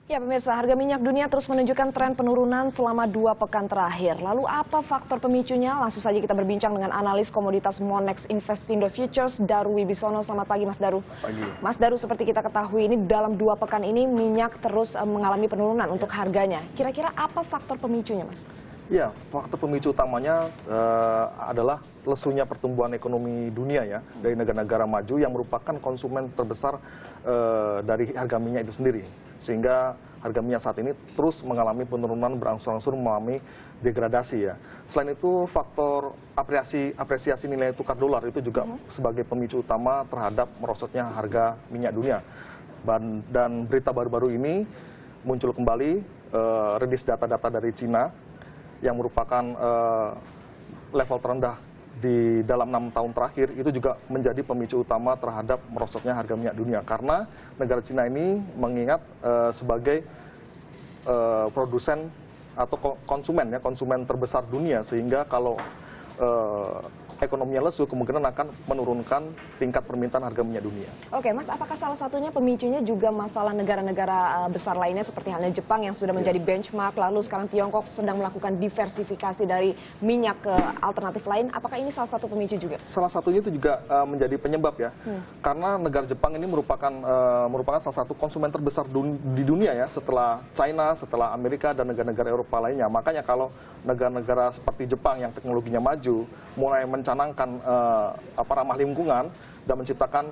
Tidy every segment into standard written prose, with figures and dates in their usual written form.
Ya pemirsa, harga minyak dunia terus menunjukkan tren penurunan selama 2 pekan terakhir. Lalu apa faktor pemicunya? Langsung saja kita berbincang dengan analis komoditas Monex Investindo Futures, Daru Wibisono. Selamat pagi Mas Daru. Pagi. Mas Daru, seperti kita ketahui ini dalam 2 pekan ini minyak terus mengalami penurunan untuk harganya. Kira-kira apa faktor pemicunya Mas? Ya, faktor pemicu utamanya adalah lesunya pertumbuhan ekonomi dunia ya dari negara-negara maju yang merupakan konsumen terbesar dari harga minyak itu sendiri, sehingga harga minyak saat ini terus mengalami penurunan berangsur-angsur mengalami degradasi ya. Selain itu faktor apresiasi nilai tukar dolar itu juga sebagai pemicu utama terhadap merosotnya harga minyak dunia. Dan berita baru-baru ini muncul kembali rilis data-data dari Cina yang merupakan level terendah di dalam 6 tahun terakhir, itu juga menjadi pemicu utama terhadap merosotnya harga minyak dunia. Karena negara Cina ini mengingat sebagai produsen atau konsumen terbesar dunia, sehingga kalau ekonominya lesu kemungkinan akan menurunkan tingkat permintaan harga minyak dunia. Oke Mas, apakah salah satunya pemicunya juga masalah negara-negara besar lainnya seperti halnya Jepang yang sudah menjadi benchmark, lalu sekarang Tiongkok sedang melakukan diversifikasi dari minyak ke alternatif lain, apakah ini salah satu pemicu juga? Salah satunya itu juga menjadi penyebab ya, karena negara Jepang ini merupakan salah satu konsumen terbesar di dunia ya, setelah China, setelah Amerika dan negara-negara Eropa lainnya. Makanya kalau negara-negara seperti Jepang yang teknologinya maju mulai mencanangkan ramah lingkungan dan menciptakan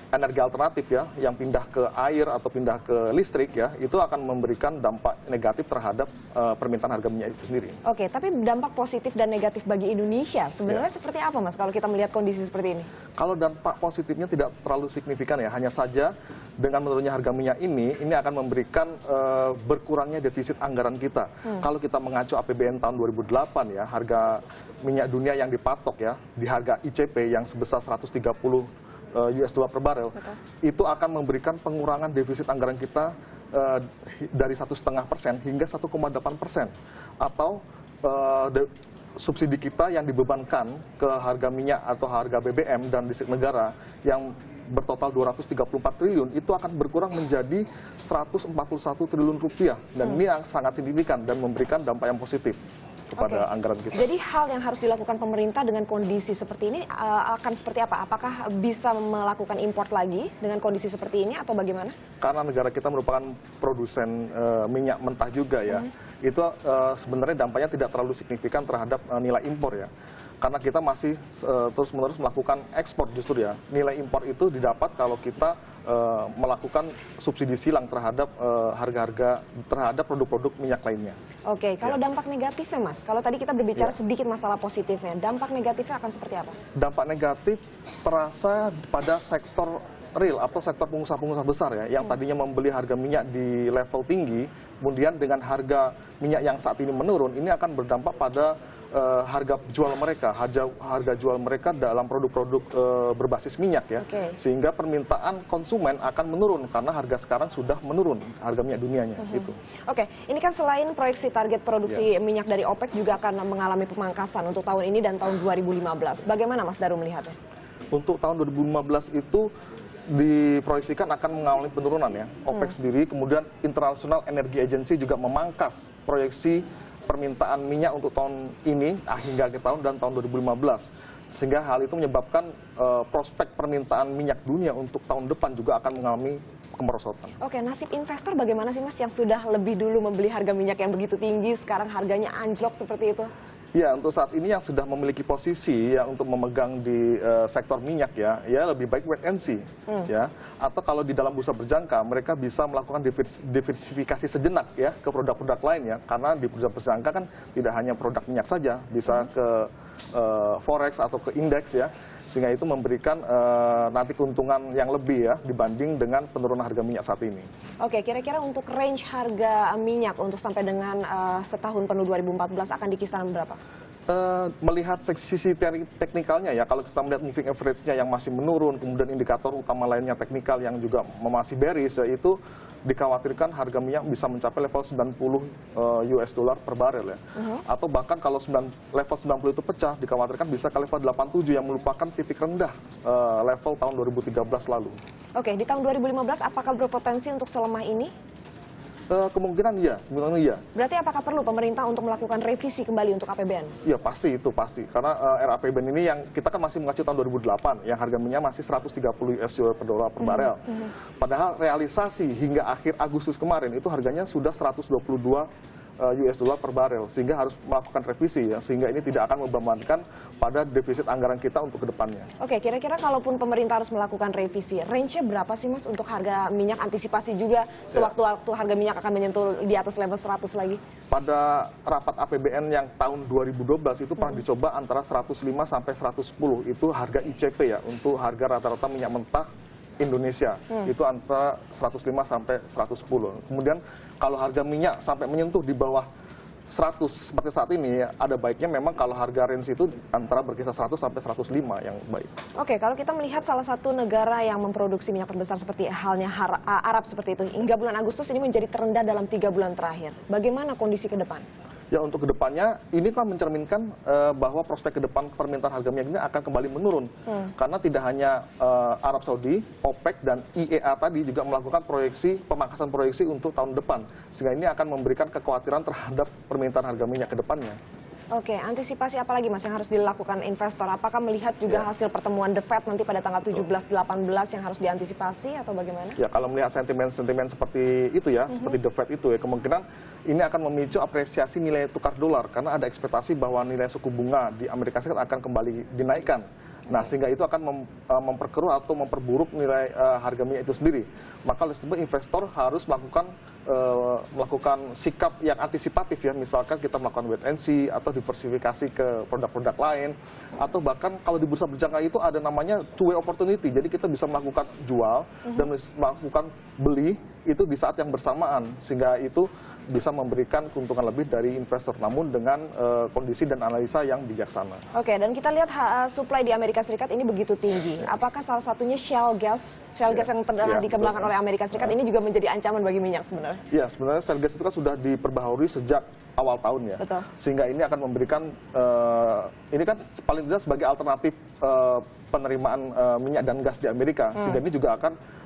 energi alternatif ya, yang pindah ke air atau pindah ke listrik ya, itu akan memberikan dampak negatif terhadap permintaan harga minyak itu sendiri. Oke, tapi dampak positif dan negatif bagi Indonesia sebenarnya seperti apa Mas kalau kita melihat kondisi seperti ini? Kalau dampak positifnya tidak terlalu signifikan ya, hanya saja dengan menurunnya harga minyak ini akan memberikan berkurangnya defisit anggaran kita. Kalau kita mengacu APBN tahun 2008 ya, harga minyak dunia yang dipatok ya di harga ICP yang sebesar 130 US dollar per barel, itu akan memberikan pengurangan defisit anggaran kita dari 1,5% hingga 1,8%, atau subsidi kita yang dibebankan ke harga minyak atau harga BBM dan listrik negara yang bertotal 234 triliun itu akan berkurang menjadi 141 triliun rupiah, dan ini yang sangat signifikan dan memberikan dampak yang positif kepada anggaran kita. Jadi hal yang harus dilakukan pemerintah dengan kondisi seperti ini akan seperti apa? Apakah bisa melakukan import lagi dengan kondisi seperti ini atau bagaimana? Karena negara kita merupakan produsen minyak mentah juga ya, itu sebenarnya dampaknya tidak terlalu signifikan terhadap nilai impor ya. Karena kita masih terus-menerus melakukan ekspor justru ya. Nilai impor itu didapat kalau kita melakukan subsidi silang terhadap harga-harga terhadap produk-produk minyak lainnya. Oke, kalau dampak negatifnya Mas, kalau tadi kita berbicara sedikit masalah positifnya, dampak negatifnya akan seperti apa? Dampak negatif terasa pada sektor real atau sektor pengusaha-pengusaha besar ya, yang tadinya membeli harga minyak di level tinggi, kemudian dengan harga minyak yang saat ini menurun, ini akan berdampak pada harga jual mereka, harga jual mereka dalam produk-produk berbasis minyak ya, sehingga permintaan konsumen akan menurun karena harga sekarang sudah menurun, harga minyak dunianya itu. Oke, ini kan selain proyeksi target produksi minyak dari OPEC juga akan mengalami pemangkasan untuk tahun ini dan tahun 2015. Bagaimana Mas Daru melihatnya? Untuk tahun 2015 itu diproyeksikan akan mengalami penurunan ya, OPEC sendiri, kemudian International Energy Agency juga memangkas proyeksi permintaan minyak untuk tahun ini hingga akhir tahun dan tahun 2015, sehingga hal itu menyebabkan prospek permintaan minyak dunia untuk tahun depan juga akan mengalami kemerosotan. Oke, nasib investor bagaimana sih Mas yang sudah lebih dulu membeli harga minyak yang begitu tinggi, sekarang harganya anjlok seperti itu? Ya, untuk saat ini yang sudah memiliki posisi ya untuk memegang di sektor minyak ya lebih baik wait and see ya. Atau kalau di dalam bursa berjangka mereka bisa melakukan diversifikasi sejenak ya ke produk-produk lain ya. Karena di bursa berjangka kan tidak hanya produk minyak saja, bisa ke forex atau ke indeks ya. Sehingga itu memberikan nanti keuntungan yang lebih ya dibanding dengan penurunan harga minyak saat ini. Oke, kira-kira untuk range harga minyak untuk sampai dengan setahun penuh 2014 akan di kisaran berapa? Melihat sisi teknikalnya ya, kalau kita melihat moving average-nya yang masih menurun, kemudian indikator utama lainnya teknikal yang juga masih bearish, yaitu dikhawatirkan harga minyak bisa mencapai level 90 US dollar per barel ya. Atau bahkan kalau level 90 itu pecah, dikhawatirkan bisa ke level 87 yang merupakan titik rendah level tahun 2013 lalu. Oke, di tahun 2015 apakah berpotensi untuk selemah ini? Kemungkinan iya. Berarti apakah perlu pemerintah untuk melakukan revisi kembali untuk APBN? Iya pasti. Karena RAPBN ini yang kita kan masih mengacu tahun 2008, yang harga minyak masih 130 US per dolar per barel. Padahal realisasi hingga akhir Agustus kemarin itu harganya sudah 122 US dollar per barel, sehingga harus melakukan revisi ya, sehingga ini tidak akan membebankan pada defisit anggaran kita untuk kedepannya. Oke, kira-kira kalaupun pemerintah harus melakukan revisi, range-nya berapa sih Mas untuk harga minyak, antisipasi juga sewaktu-waktu harga minyak akan menyentuh di atas level 100 lagi? Pada rapat APBN yang tahun 2012 itu pernah dicoba antara 105 sampai 110, itu harga ICP ya, untuk harga rata-rata minyak mentah Indonesia itu antara 105 sampai 110. Kemudian kalau harga minyak sampai menyentuh di bawah 100 seperti saat ini, ada baiknya memang kalau harga range itu antara berkisar 100 sampai 105 yang baik. Oke, kalau kita melihat salah satu negara yang memproduksi minyak terbesar seperti halnya Arab seperti itu, hingga bulan Agustus ini menjadi terendah dalam 3 bulan terakhir. Bagaimana kondisi ke depan? Ya, untuk kedepannya ini kan mencerminkan bahwa prospek ke depan permintaan harga minyak ini akan kembali menurun. Karena tidak hanya Arab Saudi, OPEC dan IEA tadi juga melakukan pemangkasan proyeksi untuk tahun depan. Sehingga ini akan memberikan kekhawatiran terhadap permintaan harga minyak ke depannya. Oke, antisipasi apa lagi Mas yang harus dilakukan investor? Apakah melihat juga hasil pertemuan The Fed nanti pada tanggal 17-18 yang harus diantisipasi atau bagaimana? Ya, kalau melihat sentimen-sentimen seperti itu ya, seperti The Fed itu ya, kemungkinan ini akan memicu apresiasi nilai tukar dolar karena ada ekspektasi bahwa nilai suku bunga di Amerika Serikat akan kembali dinaikkan. Nah, sehingga itu akan memperkeruh atau memperburuk nilai harga minyak itu sendiri. Maka oleh sebab investor harus melakukan sikap yang antisipatif ya. Misalkan kita melakukan wait and see atau diversifikasi ke produk-produk lain. Atau bahkan kalau di bursa berjangka itu ada namanya two-way opportunity. Jadi kita bisa melakukan jual dan melakukan beli itu di saat yang bersamaan. Sehingga itu bisa memberikan keuntungan lebih dari investor, namun dengan kondisi dan analisa yang bijaksana. Oke, dan kita lihat supply di Amerika Serikat ini begitu tinggi. Apakah salah satunya shale gas yang tengah dikembangkan oleh Amerika Serikat ini juga menjadi ancaman bagi minyak sebenarnya? Ya, sebenarnya shale gas itu kan sudah diperbaharui sejak awal tahun ya. Betul. Sehingga ini akan memberikan, ini kan paling tidak sebagai alternatif penerimaan minyak dan gas di Amerika. Sehingga ini juga akan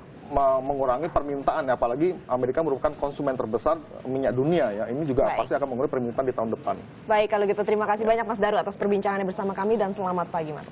mengurangi permintaan, apalagi Amerika merupakan konsumen terbesar minyak dunia ya. Ini juga pasti akan mengurangi permintaan di tahun depan. Baik, kalau gitu terima kasih banyak Mas Daru atas perbincangannya bersama kami dan selamat pagi Mas.